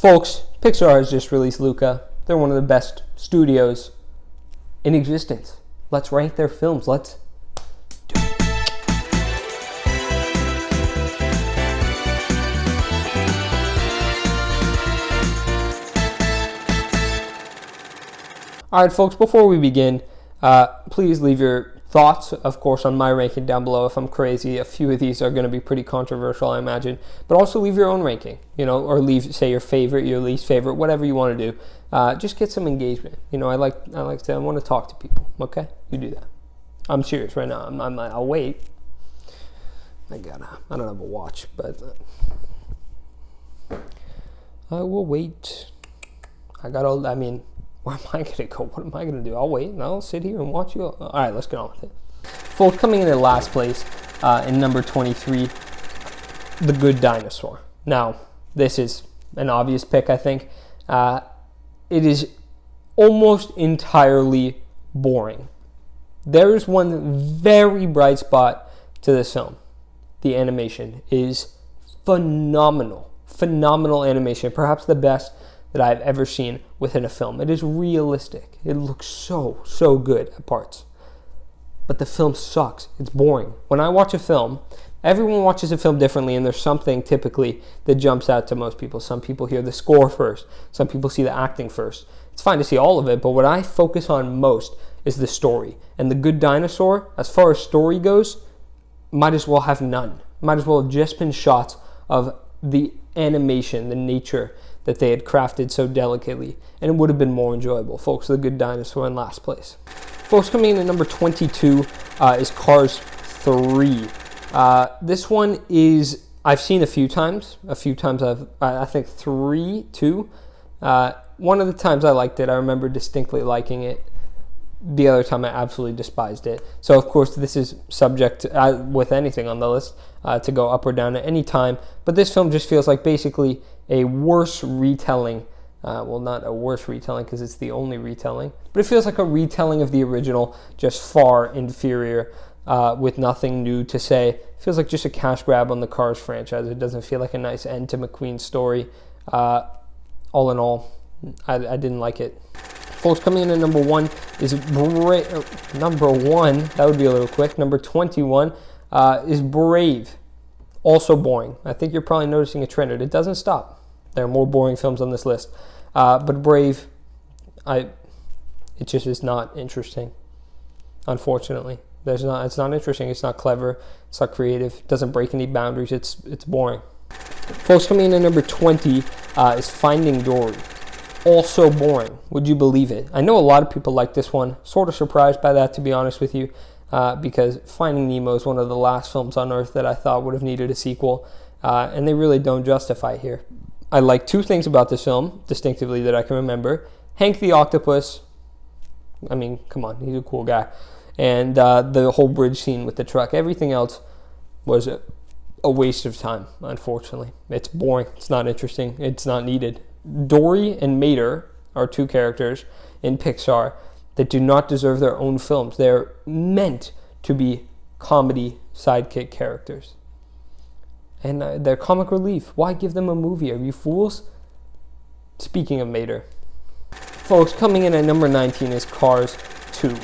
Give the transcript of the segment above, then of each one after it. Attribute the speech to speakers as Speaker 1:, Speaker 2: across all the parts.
Speaker 1: Folks, Pixar has just released Luca. They're one of the best studios in existence. Let's rank their films. Let's do it. All right, folks, before we begin, please leave your thoughts, of course, on my ranking down below. If I'm crazy, a few of these are going to be pretty controversial, I imagine. But also leave your own ranking, or leave, say, your favorite, your least favorite, whatever you want to do. Just get some engagement. I want to talk to people. Okay, you do that. I'm serious right now. I'll wait. I don't have a watch, but I will wait. Where am I going to go? What am I going to do? I'll wait and I'll sit here and watch you. All right, let's get on with it. Folks, coming in at last place in number 23, The Good Dinosaur. Now, this is an obvious pick, I think. It is almost entirely boring. There is one very bright spot to this film. The animation is phenomenal. Phenomenal animation. Perhaps the best that I've ever seen within a film. It is realistic. It looks so good at parts. But the film sucks. It's boring. When I watch a film, everyone watches a film differently, and there's something typically that jumps out to most people. Some people hear the score first. Some people see the acting first. It's fine to see all of it, but what I focus on most is the story. And The Good Dinosaur, as far as story goes, might as well have none. Might as well have just been shots of the animation, the nature that they had crafted so delicately, and it would have been more enjoyable. Folks, The Good Dinosaur in last place. Folks, coming in at number 22 is Cars 3. This one is, I've seen a few times. I think 3, 2. One of the times I liked it, I remember distinctly liking it. The other time I absolutely despised it. So, of course, this is subject, with anything on the list, to go up or down at any time. But this film just feels like basically a worse retelling. Not a worse retelling because it's the only retelling. But it feels like a retelling of the original, just far inferior, with nothing new to say. It feels like just a cash grab on the Cars franchise. It doesn't feel like a nice end to McQueen's story. All in all, I didn't like it. Folks, coming in at number 1 is number 1. That would be a little quick. Number 21 is Brave. Also boring. I think you're probably noticing a trend. It doesn't stop. There are more boring films on this list. But Brave, it just is not interesting. Unfortunately, it's not interesting. It's not clever. It's not creative. It doesn't break any boundaries. It's boring. Folks, coming in at number 20 is Finding Dory. Also boring. Would you believe it? I know a lot of people like this one. Sort of surprised by that, to be honest with you, because Finding Nemo is one of the last films on Earth that I thought would have needed a sequel, and they really don't justify here. I like 2 things about this film, distinctively, that I can remember. Hank the Octopus. I mean, come on, he's a cool guy. And the whole bridge scene with the truck. Everything else was a waste of time, unfortunately. It's boring. It's not interesting. It's not needed. Dory and Mater are 2 characters in Pixar that do not deserve their own films. They're meant to be comedy sidekick characters. And they're comic relief. Why give them a movie? Are you fools? Speaking of Mater. Folks, coming in at number 19 is Cars 2.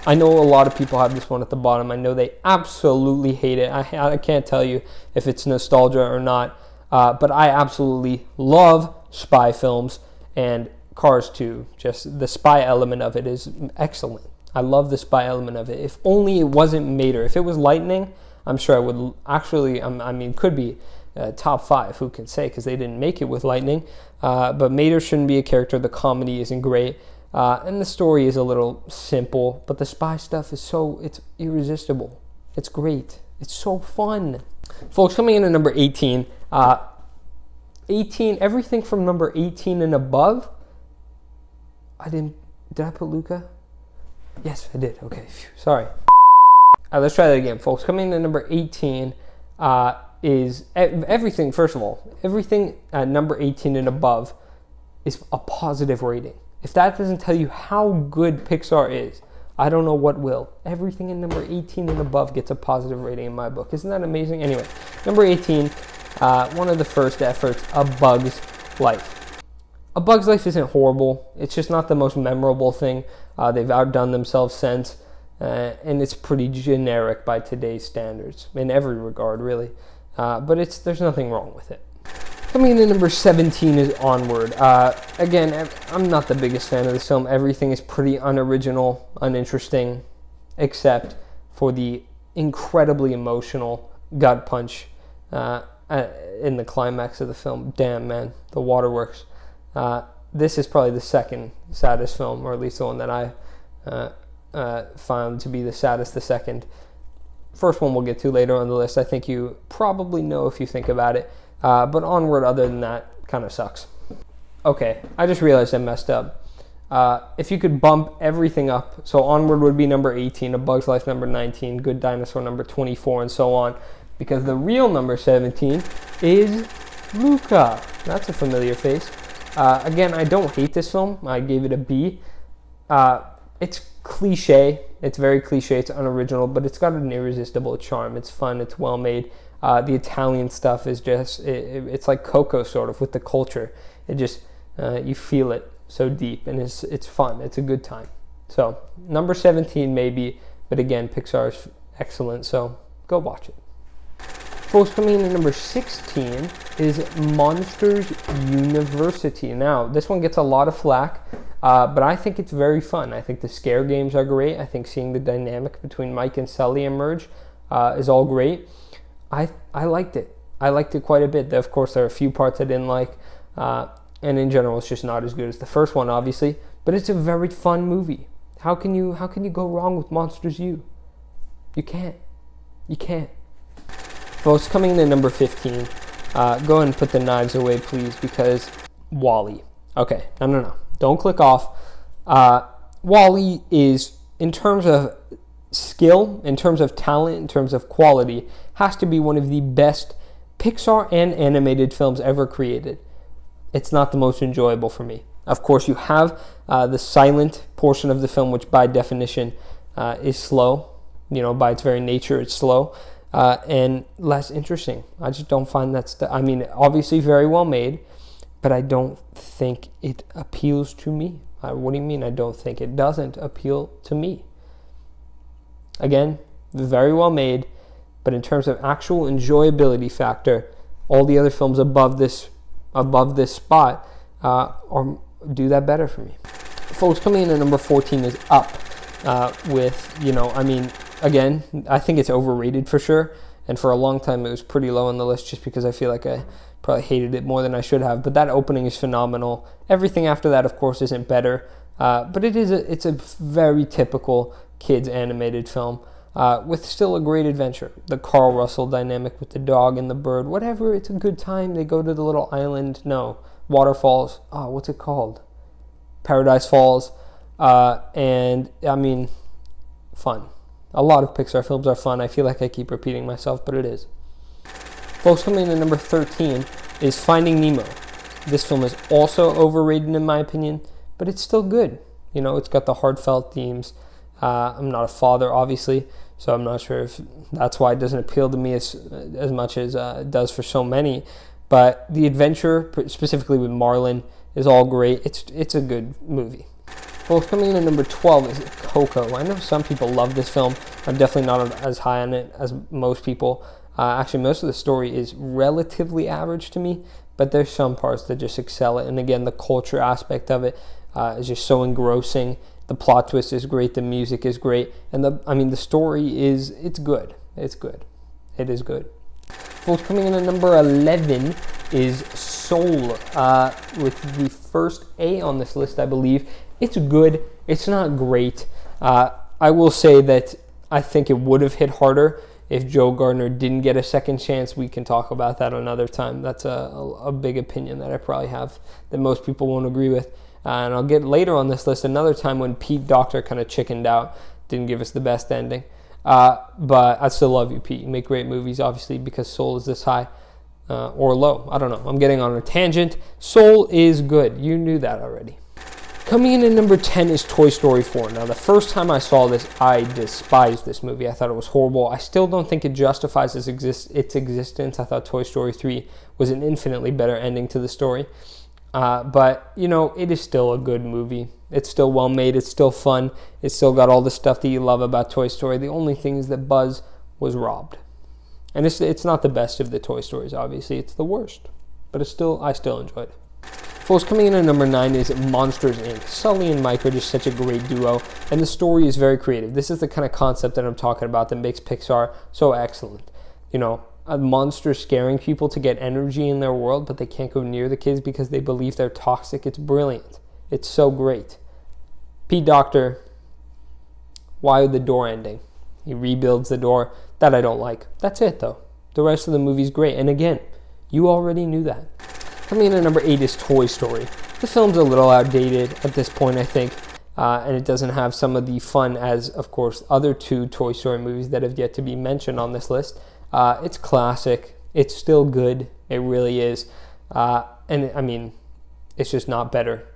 Speaker 1: I know a lot of people have this one at the bottom. I know they absolutely hate it. I can't tell you if it's nostalgia or not. But I absolutely love spy films, and Cars 2, just the spy element of it is excellent. I love the spy element of it. If only it wasn't Mater. If it was Lightning, I'm sure I would actually, could be top 5, who can say, because they didn't make it with Lightning. But Mater shouldn't be a character. The comedy isn't great. And the story is a little simple, but the spy stuff is it's irresistible. It's great. It's so fun. Folks, coming in at number 18, everything from number 18 and above. Did I put Luca? Yes, I did. Okay, sorry. Let's try that again, folks. Coming in at number 18 is everything, first of all, everything at number 18 and above is a positive rating. If that doesn't tell you how good Pixar is, I don't know what will. Everything in number 18 and above gets a positive rating in my book. Isn't that amazing? Anyway, number 18, one of the first efforts, A Bug's Life. A Bug's Life isn't horrible. It's just not the most memorable thing. They've outdone themselves since, and it's pretty generic by today's standards in every regard, really. But there's nothing wrong with it. Coming in at number 17 is Onward. Again, I'm not the biggest fan of this film. Everything is pretty unoriginal, uninteresting, except for the incredibly emotional gut punch in the climax of the film. Damn, man, the waterworks. This is probably the second saddest film, or at least the one that I found to be the saddest, the second. First one we'll get to later on the list. I think you probably know if you think about it. But Onward, other than that, kind of sucks. Okay, I just realized I messed up. If you could bump everything up, so Onward would be number 18, A Bug's Life number 19, Good Dinosaur number 24, and so on. Because the real number 17 is Luca. That's a familiar face. Again, I don't hate this film. I gave it a B. It's cliche. It's very cliche. It's unoriginal, but it's got an irresistible charm. It's fun. It's well made. The Italian stuff is just, it's like Coco sort of with the culture. It just, you feel it so deep, and it's fun. It's a good time. So number 17 maybe, but again, Pixar's excellent, so go watch it. Folks, coming in at number 16 is Monsters University. Now, this one gets a lot of flack, but I think it's very fun. I think the scare games are great. I think seeing the dynamic between Mike and Sully emerge is all great. I liked it. I liked it quite a bit. Of course, there are a few parts I didn't like, and in general, it's just not as good as the first one, obviously. But it's a very fun movie. How can you go wrong with Monsters U? You can't. You can't. Folks, coming in at number 15, go ahead and put the knives away, please, because WALL-E. Okay, no. Don't click off. WALL-E is, in terms of skill, in terms of talent, in terms of quality, has to be one of the best Pixar and animated films ever created. It's not the most enjoyable for me. Of course, you have the silent portion of the film, which by definition is slow. By its very nature, it's slow. And less interesting. I just don't find that obviously very well made, but I don't think it appeals to me. What do you mean I don't think? It doesn't appeal to me. Again, very well made, but in terms of actual enjoyability factor, all the other films above this spot do that better for me. Folks, coming in at number 14 is Up, again, I think it's overrated for sure, and for a long time it was pretty low on the list just because I feel like I probably hated it more than I should have, but that opening is phenomenal. Everything after that, of course, isn't better, but it's a very typical kids animated film with still a great adventure. The Carl Russell dynamic with the dog and the bird, whatever, it's a good time. They go to the little island, waterfalls, what's it called? Paradise Falls, and fun. A lot of Pixar films are fun. I feel like I keep repeating myself, but it is. Folks, coming in at number 13 is Finding Nemo. This film is also overrated in my opinion, but it's still good. It's got the heartfelt themes. I'm not a father, obviously, so I'm not sure if that's why it doesn't appeal to me as much as it does for so many. But the adventure, specifically with Marlin, is all great. It's a good movie. Well, coming in at number 12 is Coco. I know some people love this film. I'm definitely not as high on it as most people. Actually, most of the story is relatively average to me, but there's some parts that just excel it. And again, the culture aspect of it is just so engrossing. The plot twist is great. The music is great. And the story it's good. It's good. It is good. Well, coming in at number 11 is Soul, with the first A on this list, I believe. It's good. It's not great. I will say that I think it would have hit harder if Joe Gardner didn't get a second chance. We can talk about that another time. That's a big opinion that I probably have that most people won't agree with. And I'll get later on this list another time when Pete Docter kind of chickened out, didn't give us the best ending. But I still love you, Pete. You make great movies, obviously, because Soul is this high or low. I don't know. I'm getting on a tangent. Soul is good. You knew that already. Coming in at number 10 is Toy Story 4. Now, the first time I saw this, I despised this movie. I thought it was horrible. I still don't think it justifies its existence. I thought Toy Story 3 was an infinitely better ending to the story. But, you know, it is still a good movie. It's still well made. It's still fun. It's still got all the stuff that you love about Toy Story. The only thing is that Buzz was robbed. And it's not the best of the Toy Stories, obviously. It's the worst. But I still enjoyed it. Folks, coming in at number 9 is Monsters, Inc. Sully and Mike are just such a great duo, and the story is very creative. This is the kind of concept that I'm talking about that makes Pixar so excellent. You know, a monster scaring people to get energy in their world, but they can't go near the kids because they believe they're toxic. It's brilliant. It's so great. Pete Docter, why the door ending? He rebuilds the door. That I don't like. That's it, though. The rest of the movie's great. And again, you already knew that. Coming in at number 8 is Toy Story. The film's a little outdated at this point, I think, and it doesn't have some of the fun as, of course, other 2 Toy Story movies that have yet to be mentioned on this list. It's classic. It's still good. It really is. And, I mean, it's just not better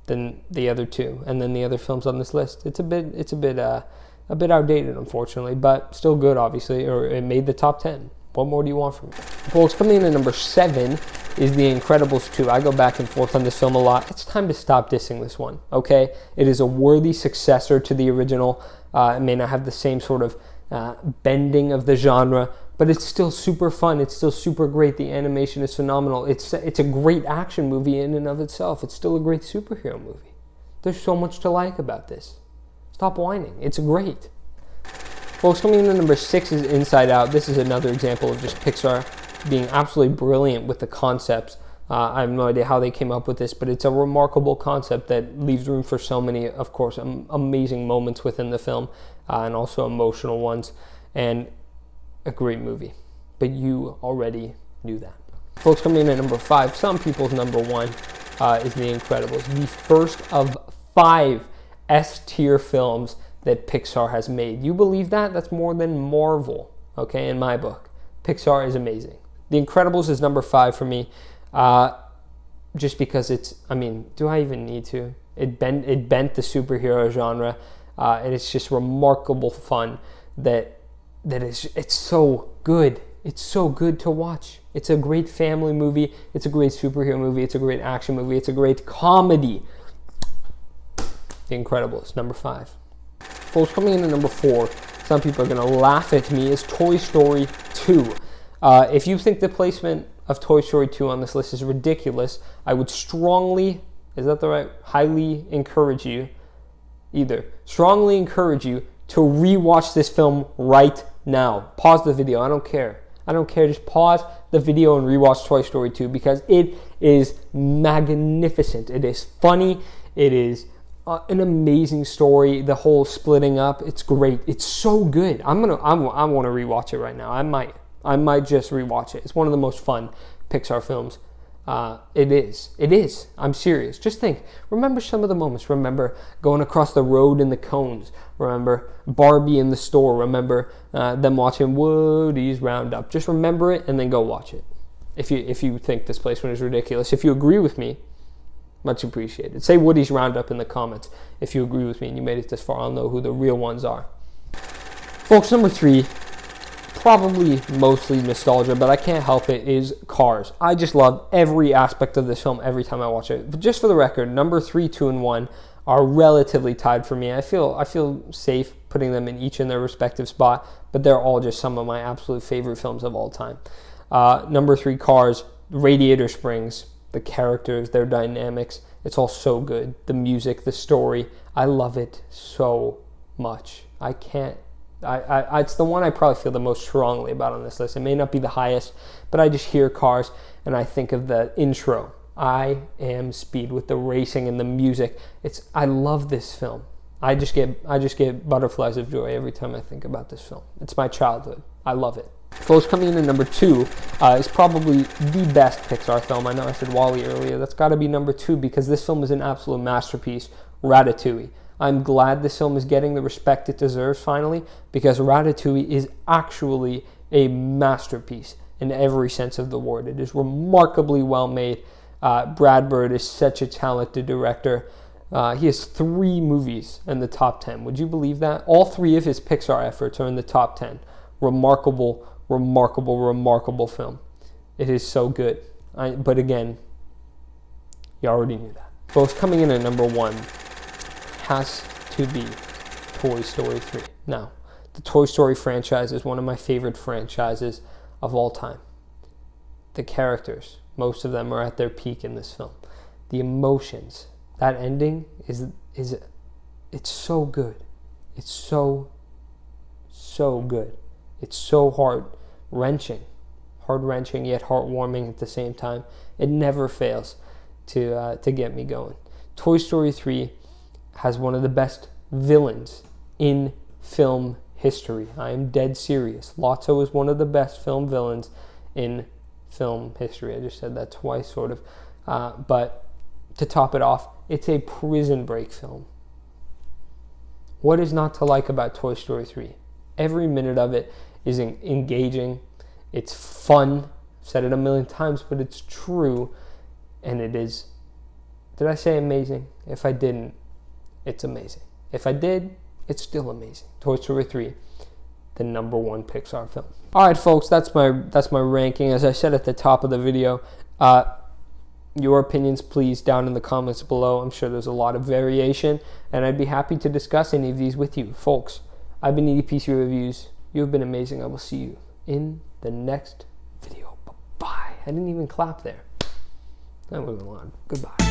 Speaker 1: than the other 2 and then the other films on this list. It's a bit outdated, unfortunately, but still good, obviously, or it made the top 10. What more do you want from me? Folks, coming in at number 7 is The Incredibles 2. I go back and forth on this film a lot. It's time to stop dissing this one, okay? It is a worthy successor to the original. It may not have the same sort of bending of the genre, but it's still super fun. It's still super great. The animation is phenomenal. It's a great action movie in and of itself. It's still a great superhero movie. There's so much to like about this. Stop whining. It's great. Folks, coming in at number 6 is Inside Out. This is another example of just Pixar being absolutely brilliant with the concepts. I have no idea how they came up with this, but it's a remarkable concept that leaves room for so many, of course, amazing moments within the film, and also emotional ones, and a great movie. But you already knew that. Folks, coming in at number 5, some people's number 1 is The Incredibles. The first of 5 S-tier films that Pixar has made. You believe that? That's more than Marvel, okay, in my book. Pixar is amazing. The Incredibles is number 5 for me, just because it's, I mean, do I even need to? It bent the superhero genre, and it's just remarkable fun it's so good. It's so good to watch. It's a great family movie. It's a great superhero movie. It's a great action movie. It's a great comedy. The Incredibles, number 5. Folks, coming in at number 4, some people are going to laugh at me, is Toy Story 2. If you think the placement of Toy Story 2 on this list is ridiculous, I would strongly encourage you to rewatch this film right now. Pause the video. I don't care. Just pause the video and rewatch Toy Story 2 because it is magnificent. It is funny. It is an amazing story. The whole splitting up, it's great. It's so good. I want to rewatch it right now. I might just rewatch it. It's one of the most fun Pixar films. It is. I'm serious. Just think. Remember some of the moments. Remember going across the road in the cones. Remember Barbie in the store. Remember them watching Woody's Roundup. Just remember it and then go watch it. If you think this placement is ridiculous. If you agree with me, much appreciated. Say Woody's Roundup in the comments if you agree with me and you made it this far. I'll know who the real ones are. Folks, number 3, probably mostly nostalgia, but I can't help it, is Cars. I just love every aspect of this film every time I watch it. But just for the record, number 3, 2, and 1 are relatively tied for me. I feel safe putting them in each in their respective spot, but they're all just some of my absolute favorite films of all time. Number 3, Cars, Radiator Springs, the characters, their dynamics, it's all so good. The music, the story, I love it so much. It's the one I probably feel the most strongly about on this list. It may not be the highest, but I just hear Cars and I think of the intro. I Am Speed with the racing and the music. I love this film. I just get butterflies of joy every time I think about this film. It's my childhood. I love it. Folks, coming in at number 2 is probably the best Pixar film. I know I said WALL-E earlier. That's got to be number 2 because this film is an absolute masterpiece, Ratatouille. I'm glad this film is getting the respect it deserves finally because Ratatouille is actually a masterpiece in every sense of the word. It is remarkably well made. Brad Bird is such a talented director. He has 3 movies in the top 10. Would you believe that? All 3 of his Pixar efforts are in the top 10. Remarkable film. It is so good. But again, You already knew that. Folks, coming in at number 1 has to be Toy Story 3. Now, the Toy Story franchise is one of my favorite franchises of all time. The characters, most of them are at their peak in this film. The emotions, that ending it's so good. It's so good. It's so heart-wrenching yet heartwarming at the same time. It never fails to get me going. Toy Story 3 has one of the best villains in film history. I am dead serious. Lotso is one of the best film villains in film history. I just said that twice, sort of. But to top it off, it's a prison break film. What is not to like about Toy Story 3? Every minute of it is engaging. It's fun. I've said it a million times, but it's true. And it is, did I say amazing? If I didn't, it's amazing. If I did, it's still amazing. Toy Story 3, the number 1 Pixar film. All right, folks, that's my ranking. As I said at the top of the video, your opinions, please, down in the comments below. I'm sure there's a lot of variation, and I'd be happy to discuss any of these with you. Folks, I've been EDPC Reviews. You've been amazing. I will see you in the next video. Bye-bye. I didn't even clap there. That wasn't loud. Goodbye.